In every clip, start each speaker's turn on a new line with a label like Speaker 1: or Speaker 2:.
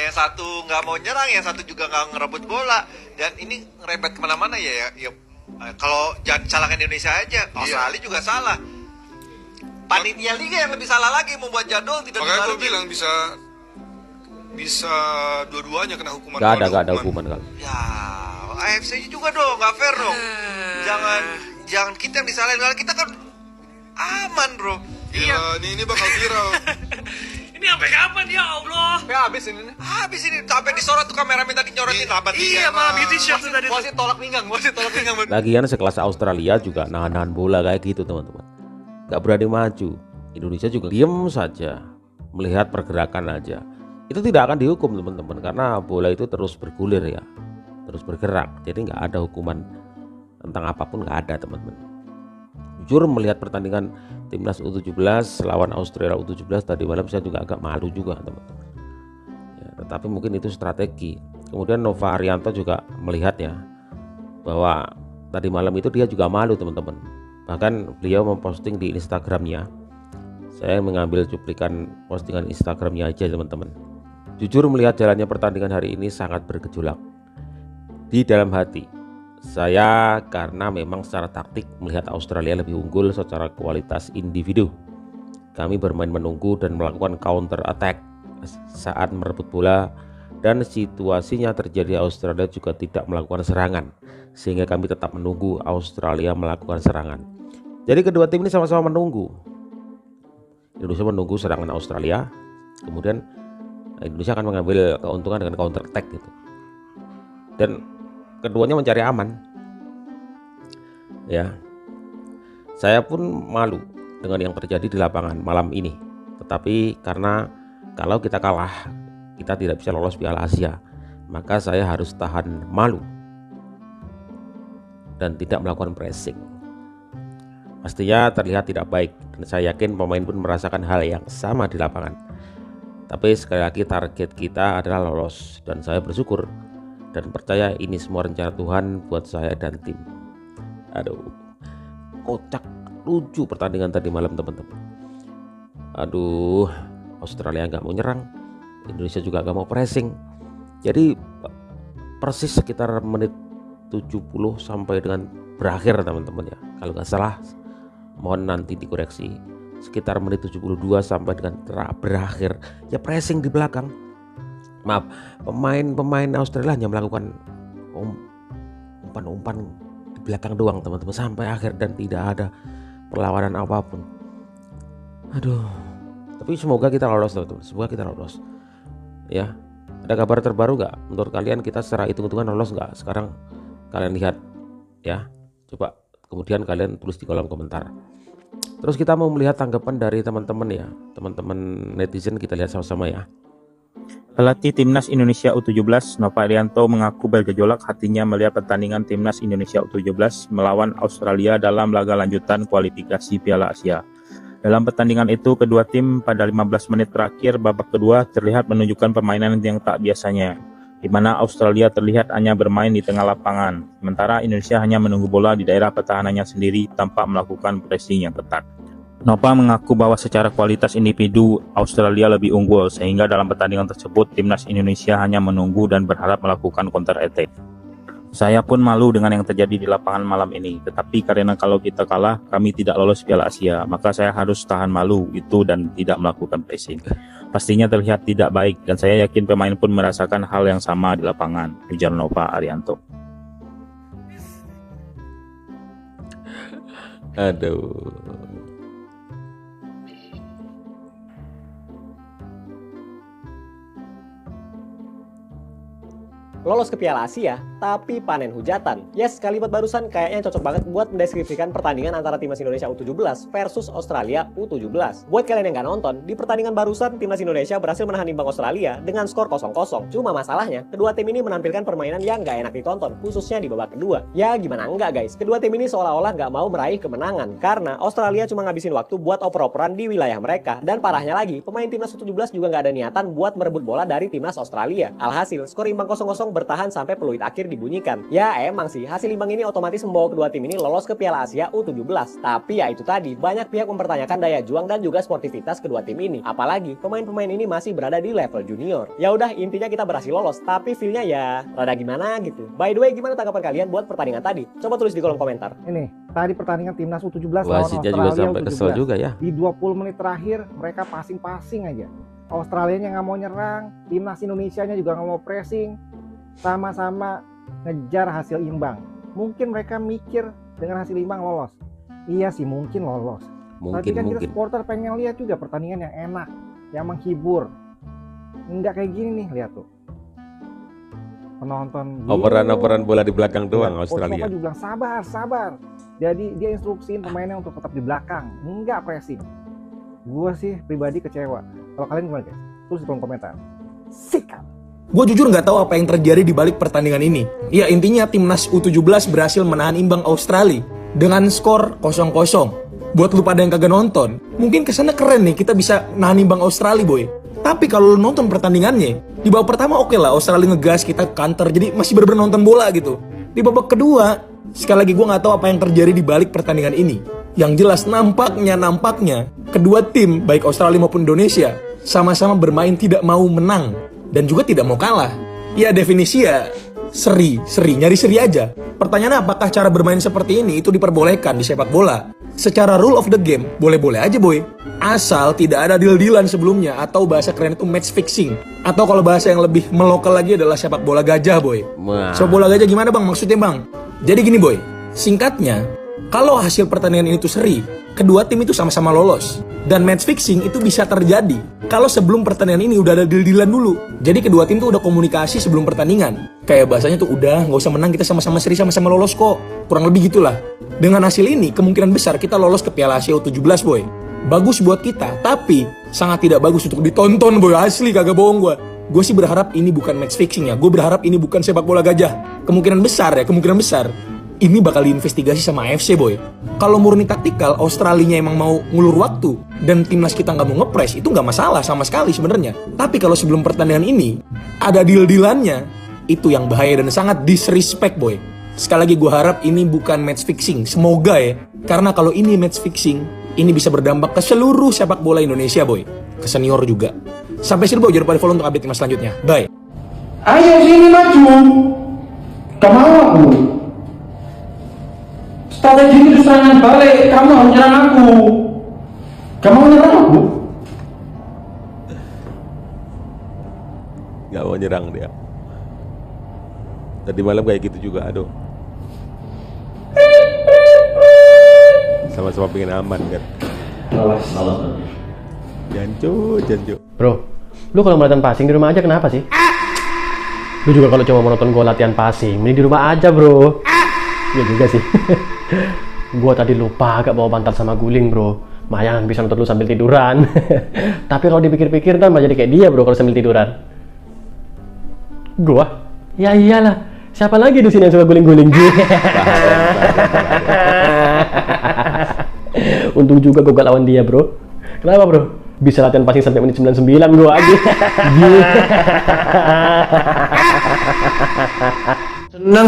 Speaker 1: Yang satu nggak mau nyerang, yang satu juga nggak ngerebut bola. Dan ini ngerebet kemana-mana ya. Kalau jangan salahkan Indonesia aja, Australia juga salah. Panitia liga yang lebih salah lagi membuat jadwal tidak.
Speaker 2: Makanya gue bilang bisa dua-duanya kena hukuman.
Speaker 3: Gak ada hukuman kali.
Speaker 1: Ya, AFC juga dong, nggak fair dong. Jangan kita yang disalahin, kita kan aman bro.
Speaker 2: Iya, ini bakal viral.
Speaker 4: Ini sampai kapan ya Allah?
Speaker 1: Habis ini sampai disorot tuh kameramen tadi nyorotin apa?
Speaker 4: Iya, mah beauty shot tuh tadi.
Speaker 1: Wasit tolak pinggang.
Speaker 3: Lagian sekelas Australia juga nahan bola kayak gitu teman-teman. Gak berani maju. Indonesia juga diem saja melihat pergerakan aja. Itu tidak akan dihukum teman-teman, karena bola itu terus bergulir ya, terus bergerak. Jadi nggak ada hukuman tentang apapun, nggak ada teman-teman. Jujur melihat pertandingan timnas U17 lawan Australia U17 tadi malam, saya juga agak malu juga teman-teman ya, tetapi mungkin itu strategi. Kemudian Nova Arianto juga melihat ya bahwa tadi malam itu dia juga malu teman-teman. Bahkan beliau memposting di Instagramnya. Saya mengambil cuplikan postingan Instagramnya aja teman-teman. Jujur melihat jalannya pertandingan hari ini sangat bergejolak di dalam hati saya, karena memang secara taktik melihat Australia lebih unggul secara kualitas individu. Kami bermain menunggu dan melakukan counter attack saat merebut bola, dan situasinya terjadi Australia juga tidak melakukan serangan, sehingga kami tetap menunggu Australia melakukan serangan. Jadi kedua tim ini sama-sama menunggu. Indonesia menunggu serangan Australia, kemudian Indonesia akan mengambil keuntungan dengan counter attack gitu. Dan keduanya mencari aman. Ya. Saya pun malu dengan yang terjadi di lapangan malam ini. Tetapi karena kalau kita kalah, kita tidak bisa lolos Piala Asia, maka saya harus tahan malu dan tidak melakukan pressing. Pastinya terlihat tidak baik, dan saya yakin pemain pun merasakan hal yang sama di lapangan. Tapi sekali lagi target kita adalah lolos, dan saya bersyukur dan percaya ini semua rencana Tuhan buat saya dan tim. Aduh, kocak lucu pertandingan tadi malam teman-teman. Aduh, Australia nggak mau nyerang, Indonesia juga nggak mau pressing. Jadi persis sekitar menit 70 sampai dengan berakhir teman-teman ya. Kalau nggak salah, mohon nanti dikoreksi. Sekitar menit 72 sampai dengan berakhir ya pressing di belakang. Maaf, pemain Australia hanya melakukan umpan-umpan di belakang doang teman-teman sampai akhir, dan tidak ada perlawanan apapun. Aduh, tapi semoga kita lolos teman-teman, semoga kita lolos ya. Ada kabar terbaru nggak menurut kalian? Kita secara hitung-hitungan lolos nggak? Sekarang kalian lihat ya, coba kemudian kalian tulis di kolom komentar. Terus kita mau melihat tanggapan dari teman-teman ya, teman-teman netizen, kita lihat sama-sama ya.
Speaker 5: Pelatih Timnas Indonesia U17 Nova Arianto mengaku bergejolak hatinya melihat pertandingan Timnas Indonesia U17 melawan Australia dalam laga lanjutan kualifikasi Piala Asia. Dalam pertandingan itu, kedua tim pada 15 menit terakhir babak kedua terlihat menunjukkan permainan yang tak biasanya, di mana Australia terlihat hanya bermain di tengah lapangan, sementara Indonesia hanya menunggu bola di daerah pertahanannya sendiri tanpa melakukan pressing yang ketat. Nova mengaku bahwa secara kualitas individu Australia lebih unggul, sehingga dalam pertandingan tersebut Timnas Indonesia hanya menunggu dan berharap melakukan counter attack. Saya pun malu dengan yang terjadi di lapangan malam ini, tetapi karena kalau kita kalah, kami tidak lolos Piala Asia, maka saya harus tahan malu itu dan tidak melakukan pressing. Pastinya terlihat tidak baik, dan saya yakin pemain pun merasakan hal yang sama di lapangan, ujar Nova Arianto.
Speaker 3: Aduh.
Speaker 6: Lolos ke Piala Asia, tapi panen hujatan. Yes, kalimat barusan kayaknya cocok banget buat mendeskripsikan pertandingan antara Timnas Indonesia U17 versus Australia U17. Buat kalian yang gak nonton, di pertandingan barusan Timnas Indonesia berhasil menahan imbang Australia dengan skor 0-0. Cuma masalahnya, kedua tim ini menampilkan permainan yang gak enak ditonton, khususnya di babak kedua. Ya gimana enggak guys, kedua tim ini seolah-olah gak mau meraih kemenangan, karena Australia cuma ngabisin waktu buat oper-operan di wilayah mereka. Dan parahnya lagi, pemain Timnas U17 juga gak ada niatan buat merebut bola dari Timnas Australia. Alhasil, skor imbang 0-0 bertahan sampai peluit akhir dibunyikan. Ya emang sih, hasil imbang ini otomatis membawa kedua tim ini lolos ke Piala Asia U17. Tapi ya itu tadi, banyak pihak mempertanyakan daya juang dan juga sportivitas kedua tim ini. Apalagi pemain-pemain ini masih berada di level junior. Ya udah, intinya kita berhasil lolos, tapi feel-nya ya rada gimana gitu. By the way, gimana tanggapan kalian buat pertandingan tadi? Coba tulis di kolom komentar.
Speaker 7: Ini tadi pertandingan timnas U17 lawan
Speaker 3: Wasitnya juga
Speaker 7: Australia
Speaker 3: sampai kesel
Speaker 7: U17.
Speaker 3: juga ya.
Speaker 7: Di 20 menit terakhir mereka passing-passing aja. Australianya nggak mau nyerang, timnas Indonesianya juga nggak mau pressing, sama-sama ngejar hasil imbang. Mungkin mereka mikir dengan hasil imbang lolos. Iya sih, mungkin lolos. Tapi kan kita supporter pengen lihat juga pertandingan yang enak, yang menghibur. Nggak kayak gini nih, lihat tuh. Penonton
Speaker 3: Operan-operan bola di belakang doang Australia.
Speaker 7: Coach juga bilang sabar. Jadi dia instruksiin pemainnya untuk tetap di belakang, nggak pressing. Gue sih pribadi kecewa. Kalau kalian gimana guys? Tulis di kolom komentar. Sikat.
Speaker 8: Gue jujur nggak tahu apa yang terjadi di balik pertandingan ini. Ya intinya timnas U17 berhasil menahan imbang Australia dengan skor 0-0. Buat lu pada yang kagak nonton, mungkin kesana keren nih kita bisa nahan imbang Australia boy. Tapi kalau lu nonton pertandingannya, di babak pertama oke lah Australia ngegas, kita counter, jadi masih bener-bener nonton bola gitu. Di babak kedua, sekali lagi gue nggak tahu apa yang terjadi di balik pertandingan ini. Yang jelas nampaknya kedua tim baik Australia maupun Indonesia sama-sama bermain tidak mau menang dan juga tidak mau kalah. Ya definisi ya seri, nyari seri aja. Pertanyaannya apakah cara bermain seperti ini itu diperbolehkan di sepak bola? Secara rule of the game boleh-boleh aja boy. Asal tidak ada deal-dealan sebelumnya atau bahasa keren itu match fixing. Atau kalau bahasa yang lebih melokal lagi adalah sepak bola gajah boy. Sepak bola gajah gimana bang maksudnya bang? Jadi gini boy, singkatnya kalau hasil pertandingan ini tuh seri, kedua tim itu sama-sama lolos. Dan match fixing itu bisa terjadi kalau sebelum pertandingan ini udah ada deal-dealan dulu. Jadi kedua tim tuh udah komunikasi sebelum pertandingan. Kayak bahasanya tuh udah nggak usah menang, kita sama-sama seri, sama-sama lolos kok. Kurang lebih gitulah. Dengan hasil ini kemungkinan besar kita lolos ke Piala Asia U17 boy. Bagus buat kita, tapi sangat tidak bagus untuk ditonton boy. Asli kagak bohong gue. Gue sih berharap ini bukan match fixing ya. Gue berharap ini bukan sepak bola gajah. Kemungkinan besar ini bakal diinvestigasi sama AFC boy. Kalau murni taktikal, Australinya emang mau ngulur waktu dan timnas kita nggak mau ngepres, itu nggak masalah sama sekali sebenarnya. Tapi kalau sebelum pertandingan ini ada deal-dealannya, itu yang bahaya dan sangat disrespect boy. Sekali lagi gue harap ini bukan match fixing, semoga ya. Karena kalau ini match fixing, ini bisa berdampak ke seluruh sepak bola Indonesia boy, ke senior juga. Sampai sini boy, jangan lupa di follow untuk update timnas selanjutnya. Bye.
Speaker 9: Ayo sini maju, kamu aku. Strategi itu serangan balik, kamu harus nyerang aku. Kamu nyerang aku?
Speaker 3: Gak mau nyerang dia. Tadi malam kayak gitu juga, aduh. Sama-sama pengen aman kan. Jancu.
Speaker 10: Bro, lu kalau mau latihan passing di rumah aja kenapa sih? Lu juga kalau cuma mau nonton gua latihan passing, mending di rumah aja bro. Iya juga sih. Gua tadi lupa agak bawa bantal sama guling bro. Mayang bisa nonton lu sambil tiduran. Tapi kalau dipikir-pikir kan malah jadi kayak dia bro kalau sambil tiduran. Gua? Ya iyalah. Siapa lagi di sini yang suka guling-guling? Untung juga gua gak lawan dia bro. Kenapa bro? Bisa latihan passing sampai menit 99 gua aja.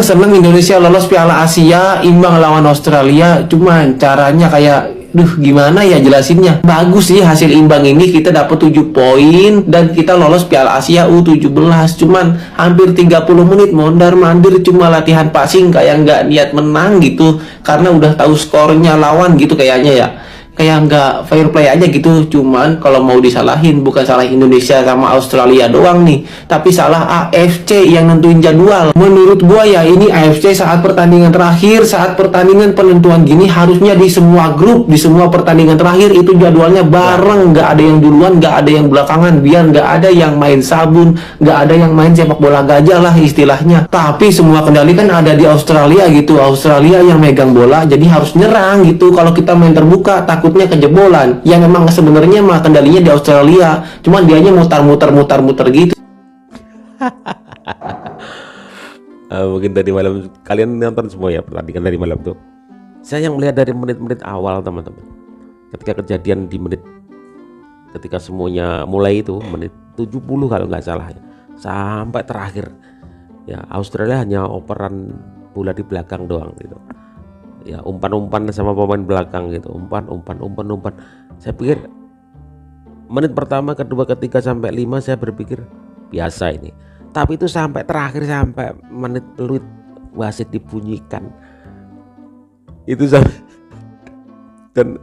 Speaker 9: Seneng Indonesia lolos Piala Asia imbang lawan Australia, cuman caranya kayak gimana ya jelasinnya. Bagus sih hasil imbang ini, kita dapat 7 poin dan kita lolos Piala Asia U17. Cuman hampir 30 menit mondar-mandir cuma latihan passing kayak nggak niat menang gitu, karena udah tahu skornya lawan gitu kayaknya ya. Kayak nggak fair play aja gitu. Cuman kalau mau disalahin bukan salah Indonesia sama Australia doang nih, tapi salah AFC yang nentuin jadwal. Menurut gua ya ini AFC saat pertandingan terakhir, saat pertandingan penentuan gini harusnya di semua grup, di semua pertandingan terakhir itu jadwalnya bareng, nggak ada yang duluan, nggak ada yang belakangan, biar nggak ada yang main sabun, nggak ada yang main sepak bola gajah lah istilahnya. Tapi semua kendali kan ada di Australia gitu, Australia yang megang bola jadi harus nyerang gitu. Kalau kita main terbuka takutnya kejebolan. Ya memang sebenarnya mah kendalinya di Australia, cuman dianya mutar-mutar gitu.
Speaker 3: Mungkin tadi malam kalian nonton semua ya pertandingan tadi malam tuh. Saya yang melihat dari menit-menit awal teman-teman. Ketika kejadian di ketika semuanya mulai itu menit 70 kalau nggak salah ya, sampai terakhir Ya, Australia hanya operan bola di belakang doang gitu. Ya, umpan-umpan sama pemain belakang gitu. Umpan. Saya pikir menit pertama, kedua, ketiga sampai 5 saya berpikir biasa ini. Tapi itu sampai terakhir, sampai menit peluit wasit dibunyikan. Itu sampai dan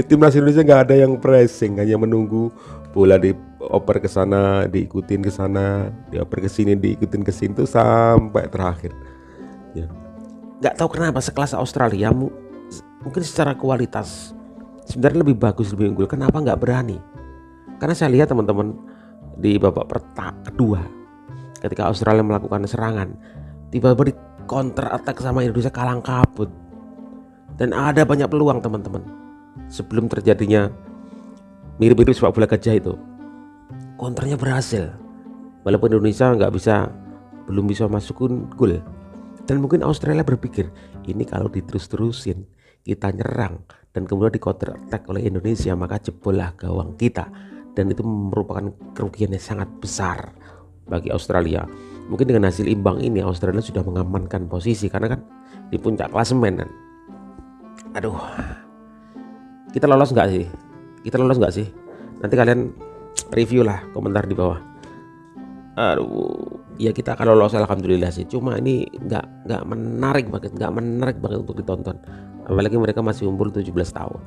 Speaker 3: timnas Indonesia nggak ada yang pressing, hanya menunggu bola dioper ke sana, diikutin ke sana, dioper ke sini, diikutin ke sini, itu sampai terakhir. Ya. Nggak tahu kenapa sekelas Australia mungkin secara kualitas sebenarnya lebih bagus, lebih unggul. Kenapa nggak berani? Karena saya lihat teman-teman di babak kedua, ketika Australia melakukan serangan, tiba-tiba di counter attack sama Indonesia kalang kabut. Dan ada banyak peluang teman-teman. Sebelum terjadinya mirip-mirip sepak bola gajah itu, counternya berhasil. Walaupun Indonesia belum bisa masukin gol. Dan mungkin Australia berpikir, ini kalau diterus-terusin, kita nyerang dan kemudian di counter attack oleh Indonesia, maka jebollah gawang kita. Dan itu merupakan kerugian yang sangat besar bagi Australia. Mungkin dengan hasil imbang ini Australia sudah mengamankan posisi, karena kan di puncak klasemen kan. Aduh, kita lolos nggak sih? Nanti kalian review lah, komentar di bawah. Aduh, ya kita akan lolos alhamdulillah sih. Cuma ini nggak menarik banget untuk ditonton. Apalagi mereka masih umur 17 tahun.